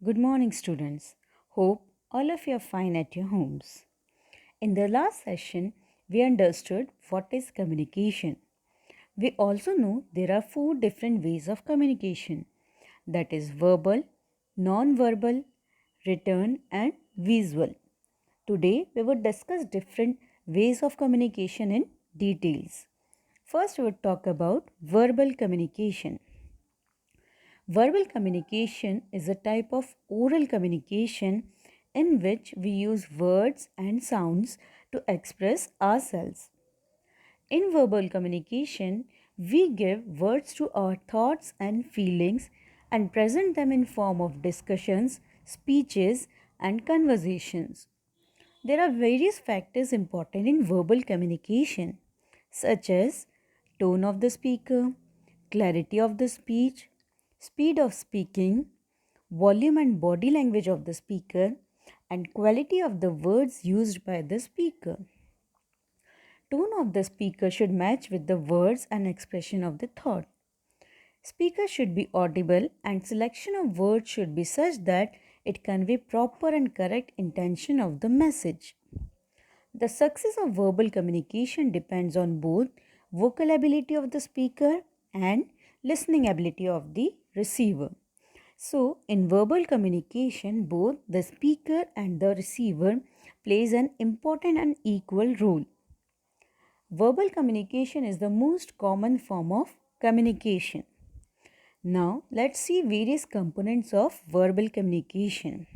Good morning, students. Hope all of you are fine at your homes. In the last session, we understood what is communication. We also know there are four different ways of communication, that is, verbal, non verbal, written, and visual. Today, we will discuss different ways of communication in details. First, we will talk about verbal communication. Verbal communication is a type of oral communication in which we use words and sounds to express ourselves. In verbal communication, we give words to our thoughts and feelings and present them in form of discussions, speeches, and conversations. There are various factors important in verbal communication, such as tone of the speaker, clarity of the speech, speed of speaking, volume and body language of the speaker, and quality of the words used by the speaker. Tone of the speaker should match with the words and expression of the thought. Speaker should be audible and selection of words should be such that it convey proper and correct intention of the message. The success of verbal communication depends on both vocal ability of the speaker and listening ability of the receiver. So, in verbal communication, both the speaker and the receiver plays an important and equal role. Verbal communication is the most common form of communication. Now, let's see various components of verbal communication.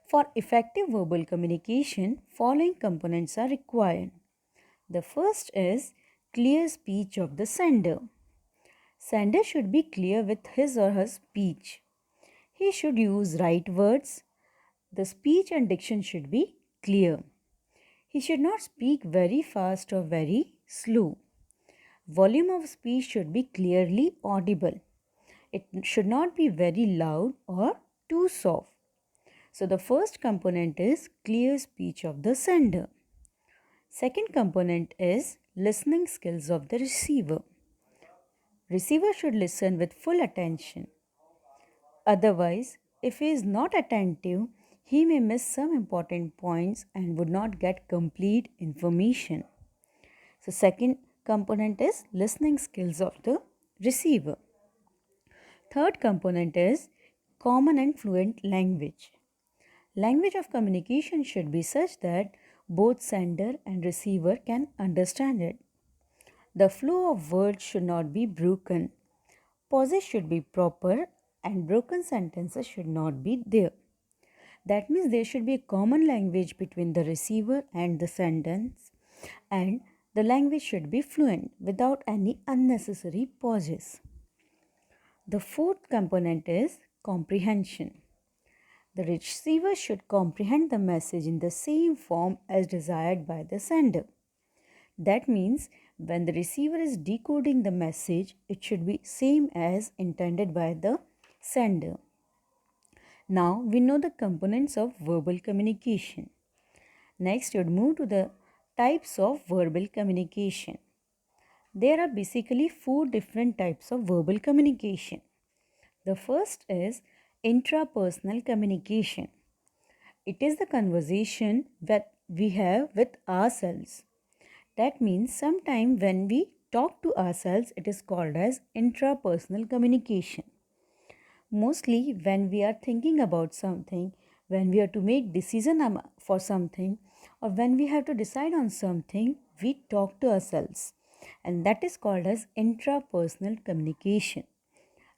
For effective verbal communication, following components are required. The first is clear speech of the sender. Sender should be clear with his or her speech. He should use right words. The speech and diction should be clear. He should not speak very fast or very slow. Volume of speech should be clearly audible. It should not be very loud or too soft. So the first component is clear speech of the sender. Second component is listening skills of the receiver. Receiver should listen with full attention. Otherwise, if he is not attentive, he may miss some important points and would not get complete information. So second component is listening skills of the receiver. Third component is common and fluent language. Language of communication should be such that both sender and receiver can understand it. The flow of words should not be broken. Pauses should be proper and broken sentences should not be there. That means there should be a common language between the receiver and the sentence, and the language should be fluent without any unnecessary pauses. The fourth component is comprehension. The receiver should comprehend the message in the same form as desired by the sender. That means when the receiver is decoding the message, it should be same as intended by the sender. Now we know the components of verbal communication. Next, we would move to the types of verbal communication. There are basically four different types of verbal communication. The first is intrapersonal communication. It is the conversation that we have with ourselves. That means sometime when we talk to ourselves, it is called as intrapersonal communication. Mostly when we are thinking about something, when we are to make decision for something, or when we have to decide on something, we talk to ourselves, and that is called as intrapersonal communication.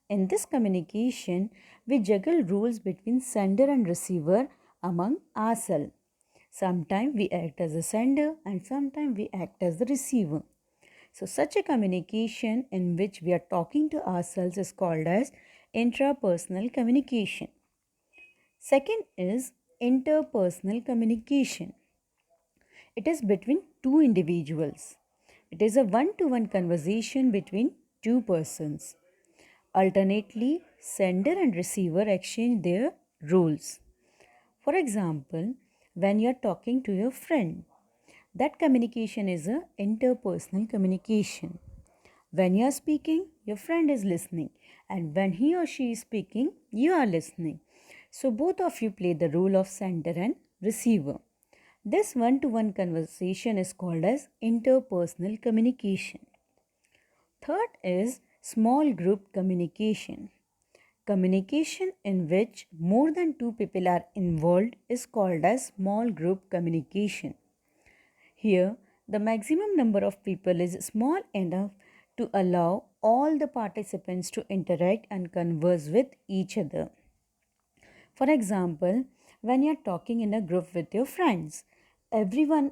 In this communication, we juggle roles between sender and receiver among ourselves. Sometimes we act as a sender and sometimes we act as the receiver. So such a communication in which we are talking to ourselves is called as intrapersonal communication. Second is interpersonal communication. It is between two individuals. It is a one-to-one conversation between two persons. Alternately, sender and receiver exchange their roles. For example, when you are talking to your friend, that communication is a interpersonal communication. When you are speaking, your friend is listening, and when he or she is speaking, you are listening. So both of you play the role of sender and receiver. This one-to-one conversation is called as interpersonal communication. Third is small group communication. Communication in which more than two people are involved is called as small group communication. Here, the maximum number of people is small enough to allow all the participants to interact and converse with each other. For example, when you're talking in a group with your friends, everyone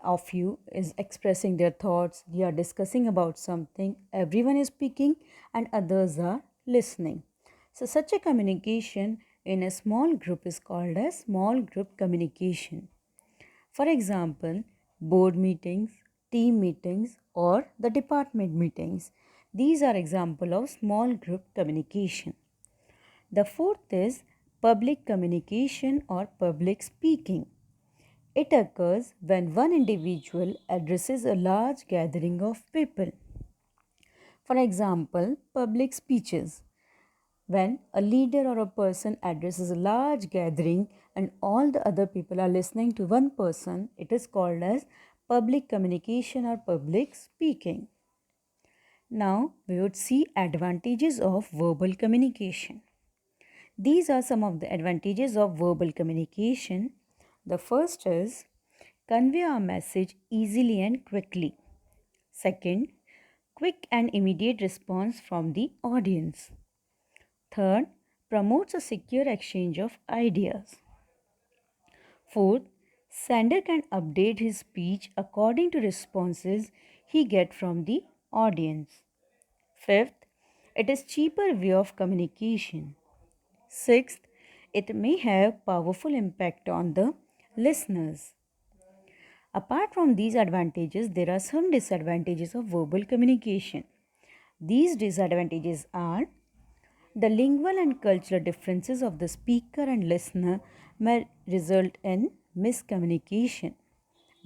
of you is expressing their thoughts, you are discussing about something, everyone is speaking and others are listening. So such a communication in a small group is called as small group communication. For example, board meetings, team meetings or the department meetings. These are example of small group communication. The fourth is public communication or public speaking. It occurs when one individual addresses a large gathering of people. For example, public speeches. When a leader or a person addresses a large gathering and all the other people are listening to one person, it is called as public communication or public speaking. Now we would see advantages of verbal communication. These are some of the advantages of verbal communication. The first is convey our message easily and quickly. Second, quick and immediate response from the audience. Third, promotes a secure exchange of ideas. Fourth, sender can update his speech according to responses he gets from the audience. Fifth, it is cheaper way of communication. Sixth, it may have powerful impact on the listeners. Apart from these advantages, there are some disadvantages of verbal communication. These disadvantages are the lingual and cultural differences of the speaker and listener may result in miscommunication.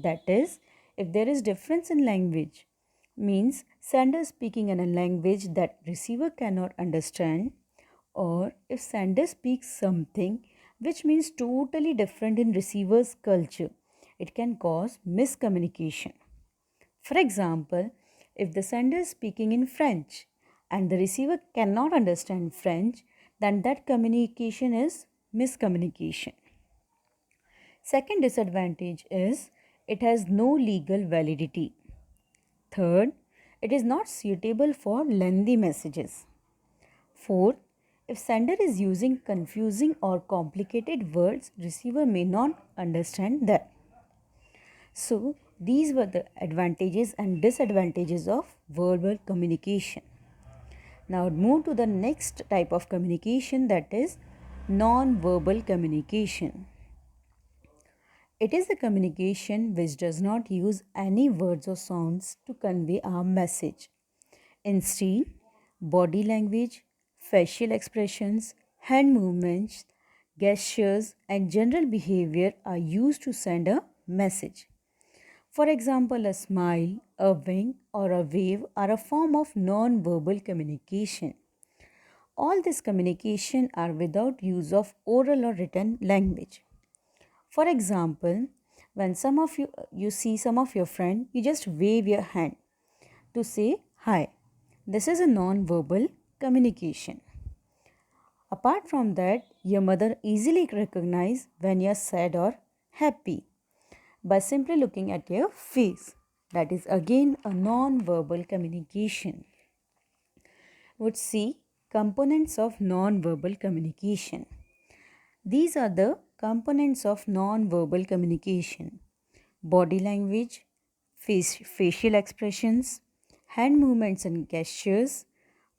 That is, if there is difference in language, means sender speaking in a language that receiver cannot understand, or if sender speaks something which means totally different in receiver's culture, it can cause miscommunication. For example, if the sender is speaking in French and the receiver cannot understand French, then that communication is miscommunication. Second disadvantage is it has no legal validity. Third, it is not suitable for lengthy messages. Fourth, if sender is using confusing or complicated words, receiver may not understand them. So, these were the advantages and disadvantages of verbal communication. Now, move to the next type of communication, that is non-verbal communication. It is the communication which does not use any words or sounds to convey our message. Instead, body language, facial expressions, hand movements, gestures, and general behavior are used to send a message. For example, a smile, a wink, or a wave are a form of non-verbal communication. All this communication are without use of oral or written language. For example, when you see some of your friend, you just wave your hand to say hi. This is a non-verbal communication. Apart from that, your mother easily recognize when you're sad or happy by simply looking at your face. That is again a non-verbal communication. Would see components of non-verbal communication. These are the components of non-verbal communication: body language, facial expressions, hand movements and gestures,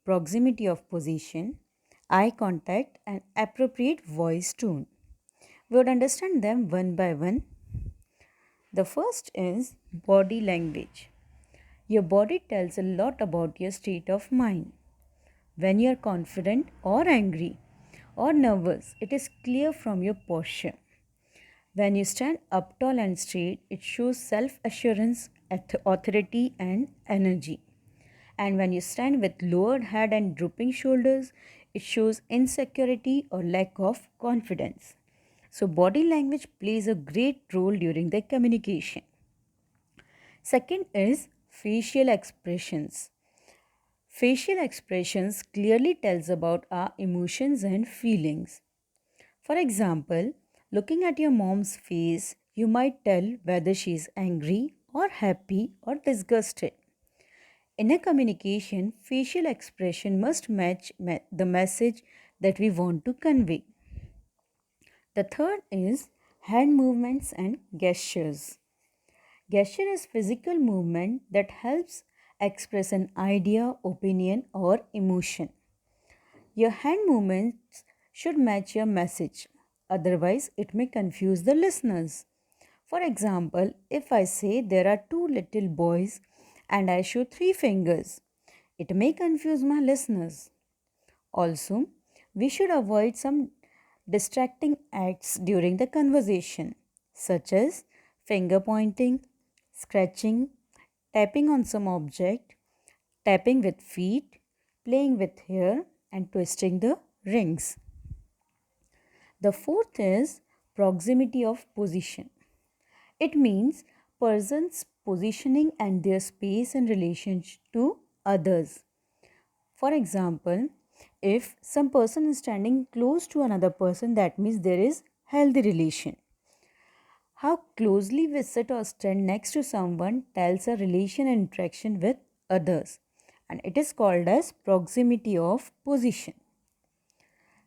proximity of position, eye contact, and appropriate voice tone. We would understand them one by one. The first is body language. Your body tells a lot about your state of mind. When you are confident or angry or nervous, it is clear from your posture. When you stand up tall and straight, it shows self assurance, authority, and energy. And when you stand with lowered head and drooping shoulders, It shows insecurity or lack of confidence. So, body language plays a great role during the communication. Second is facial expressions. Facial expressions clearly tells about our emotions and feelings. For example, looking at your mom's face, you might tell whether she is angry or happy or disgusted. In a communication, facial expression must match the message that we want to convey. The third is hand movements and gestures. Gesture is physical movement that helps express an idea, opinion, or emotion. Your hand movements should match your message, otherwise, it may confuse the listeners. For example, if I say there are two little boys and I show three fingers, it may confuse my listeners. Also, we should avoid some distracting acts during the conversation, such as finger pointing, scratching, tapping on some object, tapping with feet, playing with hair, and twisting the rings. The fourth is proximity of position. It means persons positioning and their space in relation to others. For example, if some person is standing close to another person, that means there is healthy relation. How closely we sit or stand next to someone tells a relation and interaction with others, and it is called as proximity of position.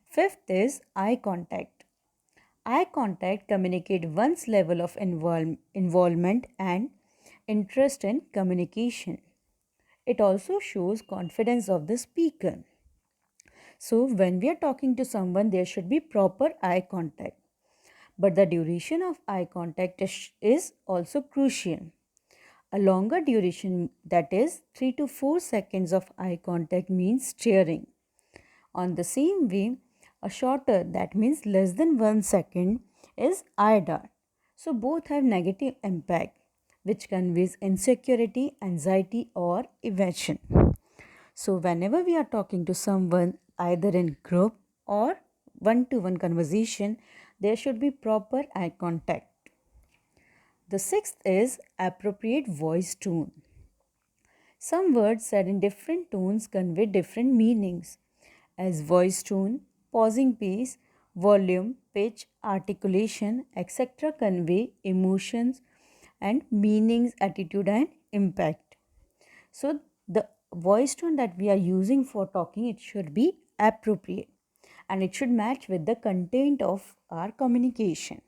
Fifth is eye contact. Eye contact communicate one's level of involvement and interest in communication. It also shows confidence of the speaker. So, when we are talking to someone, there should be proper eye contact. But the duration of eye contact is also crucial. A longer duration, that is 3 to 4 seconds of eye contact, means staring. On the same way, a shorter, that means less than 1 second, is eye dart. So both have negative impact, which conveys insecurity, anxiety, or evasion. So whenever we are talking to someone, either in group or one-to-one conversation, there should be proper eye contact. The sixth is appropriate voice tone. Some words said in different tones convey different meanings, as voice tone, pausing pace, volume, pitch, articulation, etc. convey emotions and meanings, attitude, and impact. So, the voice tone that we are using for talking, it should be appropriate and it should match with the content of our communication.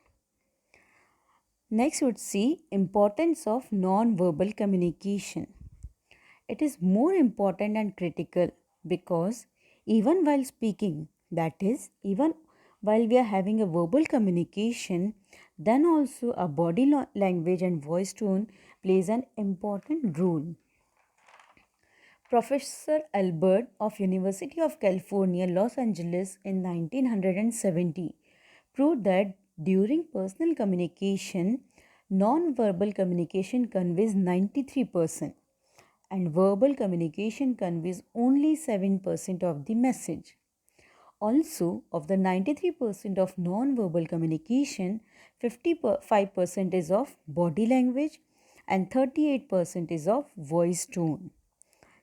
Next, we would see importance of non-verbal communication. It is more important and critical because even while speaking, that is, even while we are having a verbal communication, then also our body language and voice tone plays an important role. Professor Albert of University of California, Los Angeles in 1970 proved that during personal communication, non-verbal communication conveys 93% and verbal communication conveys only 7% of the message. Also, of the 93% of non-verbal communication, 55% is of body language and 38% is of voice tone.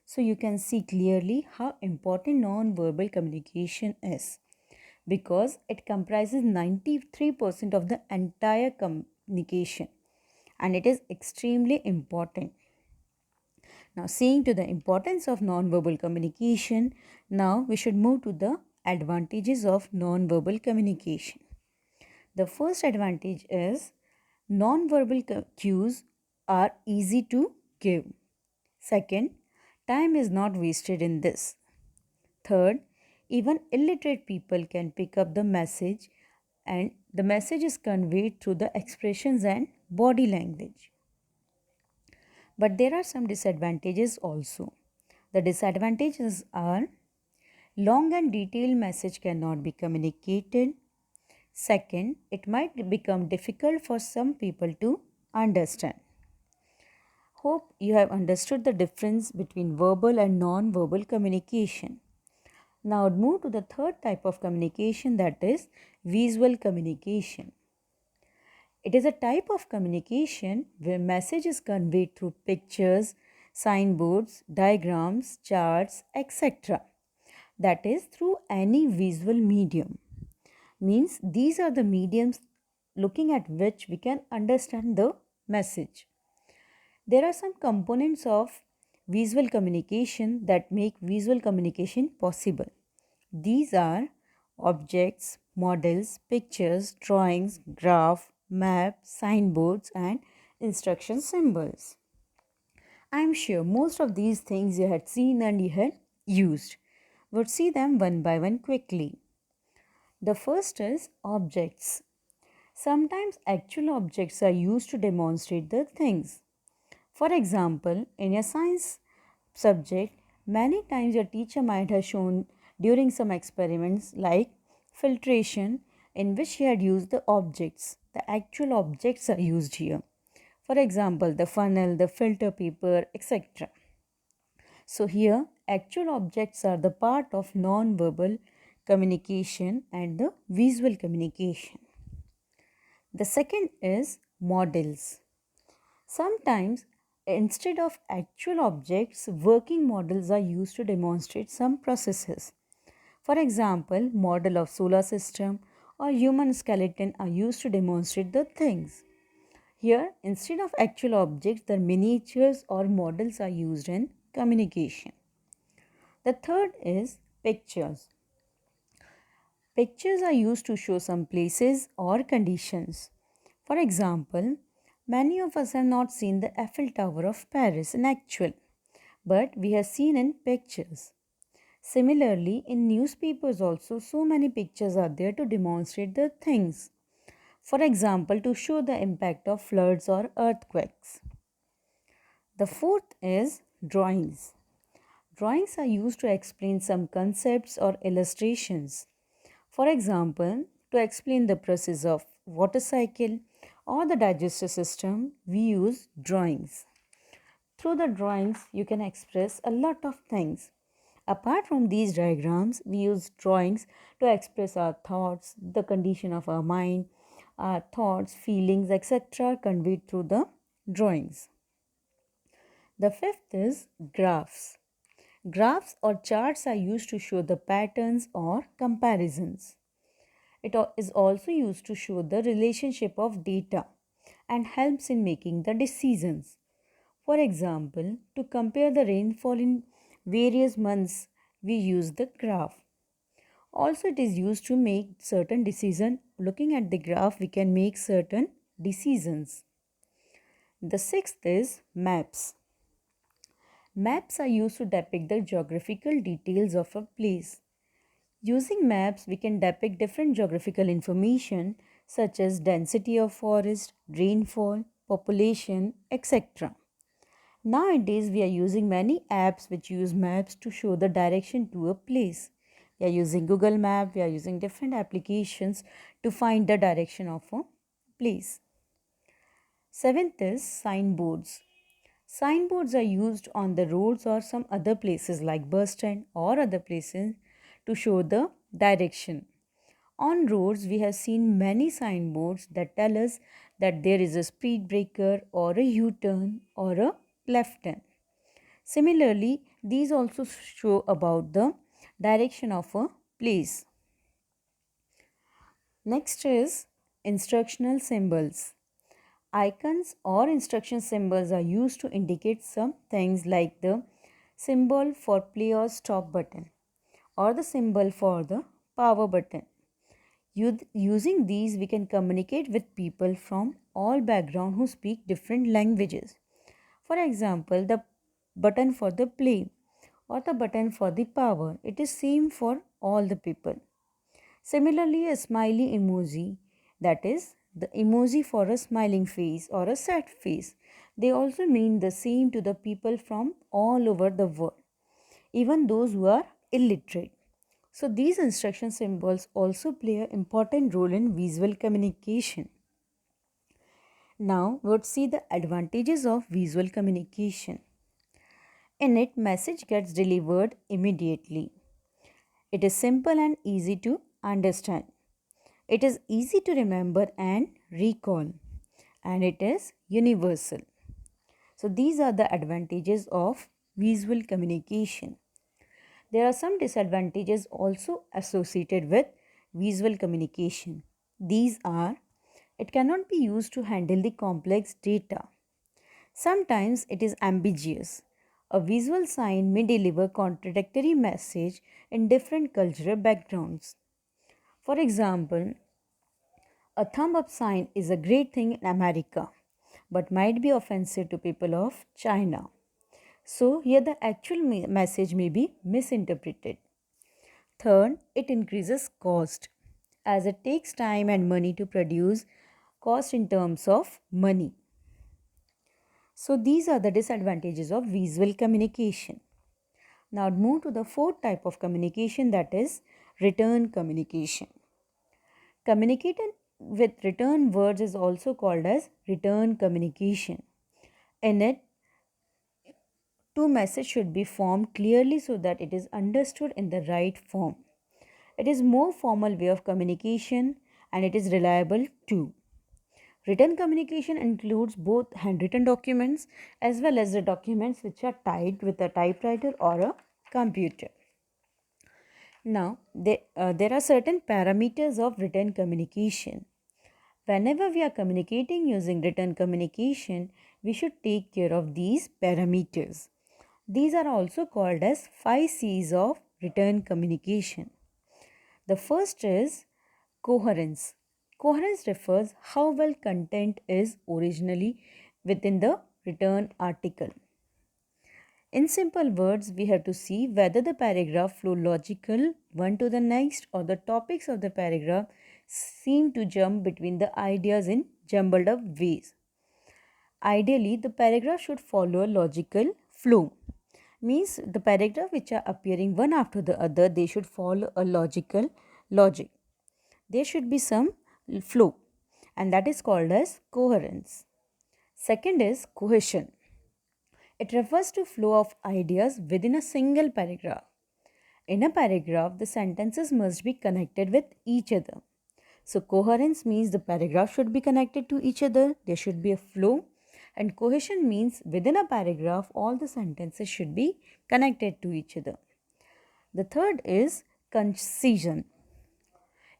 So you can see clearly how important non-verbal communication is because it comprises 93% of the entire communication and it is extremely important. Now, seeing to the importance of non-verbal communication, now we should move to the advantages of non-verbal communication. The first advantage is non-verbal cues are easy to give. Second, time is not wasted in this. Third, even illiterate people can pick up the message and the message is conveyed through the expressions and body language. But there are some disadvantages also. The disadvantages are long and detailed message cannot be communicated. Second, it might become difficult for some people to understand. Hope you have understood the difference between verbal and non-verbal communication. Now move to the third type of communication, that is visual communication. It is a type of communication where message is conveyed through pictures, signboards, diagrams, charts, etc. That is through any visual medium. Means these are the mediums looking at which we can understand the message. There are some components of visual communication that make visual communication possible. These are objects, models, pictures, drawings, graph, maps, signboards, and instruction symbols. I am sure most of these things you had seen and you had used. We'll see them one by one quickly. The first is objects. Sometimes actual objects are used to demonstrate the things. For example, in a science subject, many times your teacher might have shown during some experiments like filtration, in which he had used the objects. The actual objects are used here. For example, the funnel, the filter paper, etc. So here actual objects are the part of non-verbal communication and the visual communication. The second is models. Sometimes instead of actual objects, working models are used to demonstrate some processes. For example, model of solar system or human skeleton are used to demonstrate the things. Here, instead of actual objects, the miniatures or models are used in communication. The third is pictures. Pictures are used to show some places or conditions. For example, many of us have not seen the Eiffel Tower of Paris in actual, but we have seen in pictures. Similarly, in newspapers also, so many pictures are there to demonstrate the things. For example, to show the impact of floods or earthquakes. The fourth is drawings. Drawings are used to explain some concepts or illustrations. For example, to explain the process of water cycle or the digestive system, we use drawings. Through the drawings, you can express a lot of things. Apart from these diagrams, we use drawings to express our thoughts, the condition of our mind, our thoughts, feelings, etc. conveyed through the drawings. The fifth is graphs. Graphs or charts are used to show the patterns or comparisons. It is also used to show the relationship of data and helps in making the decisions. For example, to compare the rainfall in various months, we use the graph. Also, it is used to make certain decisions. Looking at the graph, we can make certain decisions. The sixth is maps. Maps are used to depict the geographical details of a place. Using maps, we can depict different geographical information such as density of forest, rainfall, population, etc. Nowadays, we are using many apps which use maps to show the direction to a place. We are using Google Map, we are using different applications to find the direction of a place. Seventh is signboards. Signboards are used on the roads or some other places like bus stand or other places to show the direction. On roads, we have seen many signboards that tell us that there is a speed breaker or a U-turn or a left turn. Similarly, these also show about the direction of a place. Next is instructional symbols. Icons or instruction symbols are used to indicate some things like the symbol for play or stop button or the symbol for the power button. Using these, we can communicate with people from all backgrounds who speak different languages. For example, the button for the play or the button for the power, it is same for all the people. Similarly, a smiley emoji, that is the emoji for a smiling face or a sad face, they also mean the same to the people from all over the world, even those who are illiterate. So these instruction symbols also play an important role in visual communication. Now we'll see the advantages of visual communication. In it, message gets delivered immediately. It is simple and easy to understand. It is easy to remember and recall, and it is universal. So, these are the advantages of visual communication. There are some disadvantages also associated with visual communication. These are: it cannot be used to handle the complex data. Sometimes it is ambiguous. A visual sign may deliver contradictory message in different cultural backgrounds. For example, a thumb up sign is a great thing in America, but might be offensive to people of China. So, here the actual message may be misinterpreted. Third, it increases cost as it takes time and money to produce, cost in terms of money. So, these are the disadvantages of visual communication. Now, move to the fourth type of communication, that is written communication. Communicating with written words is also called as written communication. In it, two messages should be formed clearly so that it is understood in the right form. It is more formal way of communication and it is reliable too. Written communication includes both handwritten documents as well as the documents which are typed with a typewriter or a computer. Now, there are certain parameters of written communication. Whenever we are communicating using written communication, we should take care of these parameters. These are also called as 5 C's of written communication. The first is coherence. Coherence refers how well content is originally within the written article. In simple words, we have to see whether the paragraph flow logical one to the next or the topics of the paragraph seem to jump between the ideas in jumbled up ways. Ideally, the paragraph should follow a logical flow. Means the paragraph which are appearing one after the other, they should follow a logical logic. There should be some flow, and that is called as coherence. Second is cohesion. It refers to flow of ideas within a single paragraph. In a paragraph, the sentences must be connected with each other. So, coherence means the paragraph should be connected to each other, there should be a flow, and cohesion means within a paragraph, all the sentences should be connected to each other. The third is concision.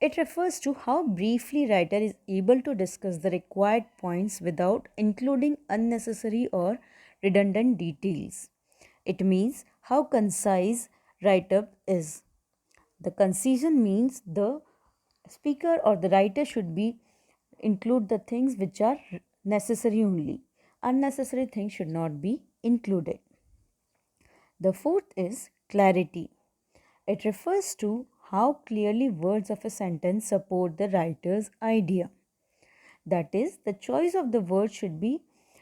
It refers to how briefly writer is able to discuss the required points without including unnecessary or redundant details. It means how concise write-up is. The concision means the speaker or the writer should be include the things which are necessary only. Unnecessary things should not be included. The fourth is clarity. It refers to how clearly words of a sentence support the writer's idea. That is, the choice of the word should be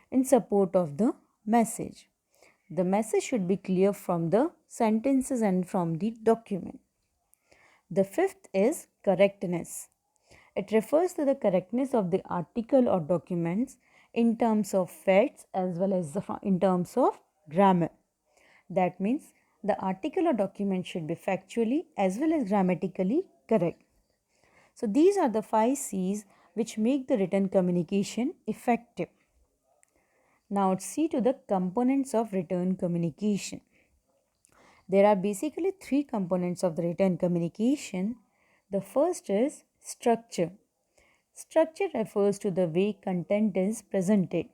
in support of the message. The message should be clear from the sentences and from the document. The fifth is correctness. It refers to the correctness of the article or documents in terms of facts as well as in terms of grammar. That means the article or document should be factually as well as grammatically correct. So these are the 5 C's which make the written communication effective. Now let's see to the components of written communication. There are basically 3 components of the written communication. The first is structure. Structure refers to the way content is presented.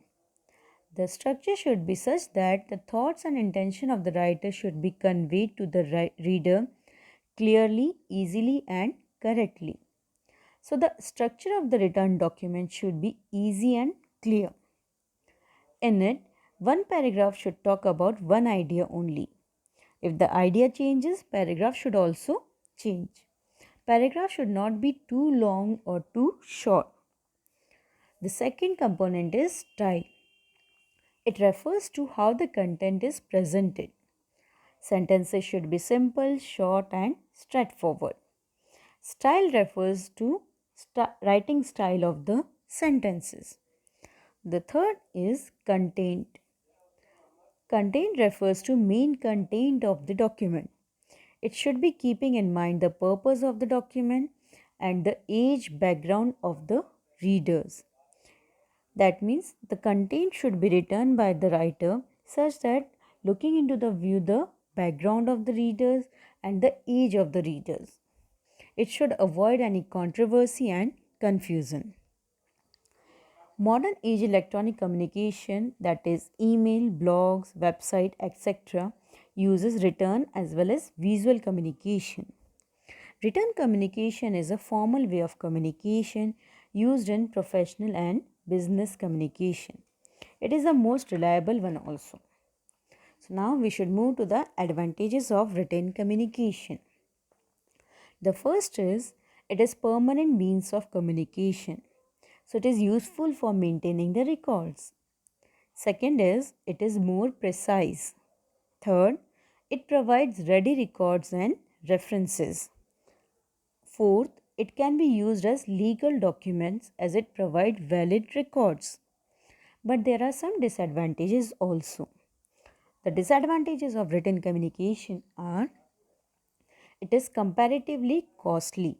The structure should be such that the thoughts and intention of the writer should be conveyed to the reader clearly, easily, and correctly. So, the structure of the written document should be easy and clear. In it, one paragraph should talk about one idea only. If the idea changes, paragraph should also change. Paragraph should not be too long or too short. The second component is style. It refers to how the content is presented. Sentences should be simple, short, and straightforward. Style refers to writing style of the sentences. The third is content. Content refers to main content of the document. It should be keeping in mind the purpose of the document and the age background of the readers. That means the content should be written by the writer such that looking into the view the background of the readers and the age of the readers. It should avoid any controversy and confusion. Modern age electronic communication, that is email, blogs, website, etc., uses written as well as visual communication. Written communication is a formal way of communication used in professional and business communication. It is the most reliable one also. So now we should move to the advantages of written communication. The first is it is permanent means of communication. So it is useful for maintaining the records. Second is it is more precise. Third, it provides ready records and references. Fourth, it can be used as legal documents as it provides valid records. But there are some disadvantages also. The disadvantages of written communication are it is comparatively costly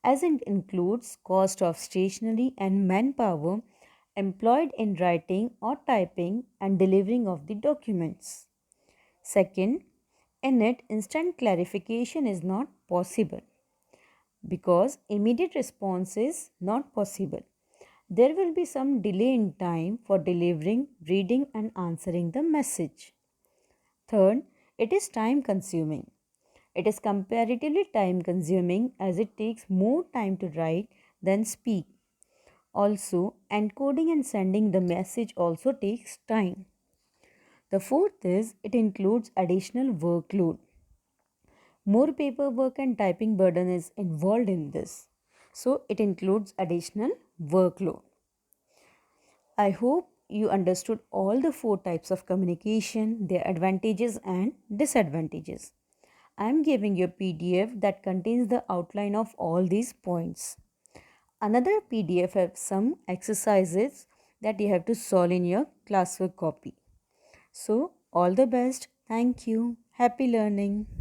as it includes cost of stationery and manpower employed in writing or typing and delivering of the documents. Second, in it instant clarification is not possible because immediate response is not possible. There will be some delay in time for delivering, reading, and answering the message. Third, it is time consuming. It is comparatively time consuming as it takes more time to write than speak. Also, encoding and sending the message also takes time. The fourth is it includes additional workload. More paperwork and typing burden is involved in this. So, it includes additional workload. I hope you understood all the four types of communication, their advantages and disadvantages. I am giving you a PDF that contains the outline of all these points. Another PDF has some exercises that you have to solve in your classwork copy. So, all the best. Thank you. Happy learning.